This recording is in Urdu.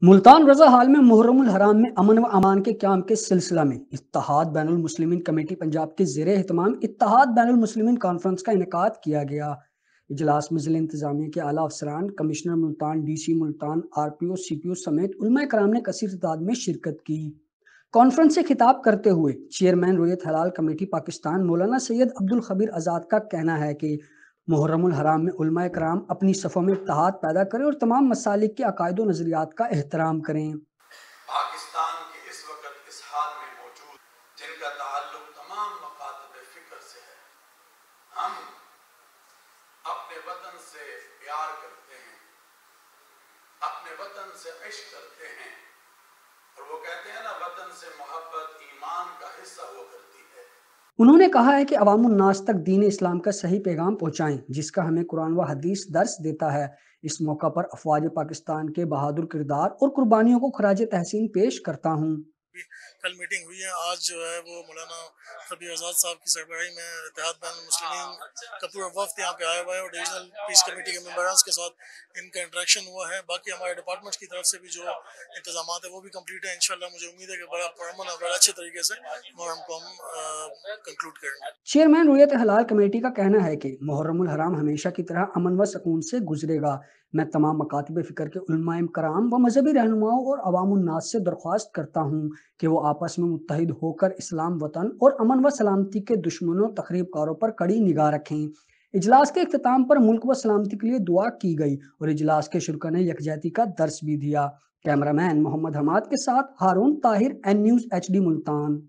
ملتان رضا حال میں محرم الحرام میں امن و امان کے قیام کے سلسلہ میں اتحاد بین المسلمین کمیٹی پنجاب کے زیر اہتمام اتحاد بین المسلمین کانفرنس کا انعقاد کیا گیا۔ اجلاس میں ضلع انتظامیہ کے اعلیٰ افسران، commissioner Multan, D C Multan, R P O, C P O سمیت علماء کرام نے کثیر تعداد میں شرکت کی۔ کانفرنس سے خطاب کرتے ہوئے چیئرمین رویت حلال کمیٹی پاکستان مولانا سید عبدالخبیر آزاد کا کہنا ہے کہ محرم الحرام میں علماء کرام اپنی صفوں میں اتحاد پیدا کریں اور تمام مسالک کے عقائد و نظریات کا احترام کریں۔ پاکستان کے اس وقت اس حال میں موجود جن کا تعلق تمام مکاتب فکر سے ہے، ہم اپنے وطن سے پیار کرتے ہیں، اپنے وطن سے عشق کرتے ہیں، اور وہ کہتے ہیں نا، وطن سے محبت ایمان کا حصہ ہوا کرتی ہے۔ انہوں نے کہا ہے کہ عوام الناس تک دین اسلام کا صحیح پیغام پہنچائیں، جس کا ہمیں قرآن و حدیث درس دیتا ہے۔ اس موقع پر افواج پاکستان کے بہادر کردار اور قربانیوں کو خراج تحسین پیش کرتا ہوں۔ کل میٹنگ ہوئی ہے، آج جو ہے وہ مولانا خبیر آزاد صاحب کی سربراہی میں اتحاد بین المسلمین کا پورا وفد یہاں پہ آیا ہوا ہے، اور ڈویژنل پیس کمیٹی کے ممبران کے ساتھ ان کا انٹریکشن ہوا ہے۔ باقی ہمارے ڈپارٹمنٹ کی طرف سے بھی جو انتظامات ہیں وہ بھی کمپلیٹ ہیں۔ انشاءاللہ مجھے امید ہے کہ بڑا پرامن اور بڑا اچھے طریقے سے محرم کو ہم کنکلوڈ کریں گے۔ چیئرمین رویت حلال کمیٹی کا کہنا ہے کہ محرم الحرام ہمیشہ کی طرح امن و سکون سے گزرے گا۔ میں تمام مکاتب فکر کے علماء کرام و مذہبی رہنماؤں اور عوام الناس سے درخواست کرتا ہوں کہ وہ آپس میں متحد ہو کر اسلام، وطن اور امن و سلامتی کے دشمنوں تخریب کاروں پر کڑی نگاہ رکھیں۔ اجلاس کے اختتام پر ملک و سلامتی کے لیے دعا کی گئی اور اجلاس کے شرکاء نے یکجہتی کا درس بھی دیا۔ کیمرہ مین محمد حماد کے ساتھ Haroon Tahir, N news HD Multan.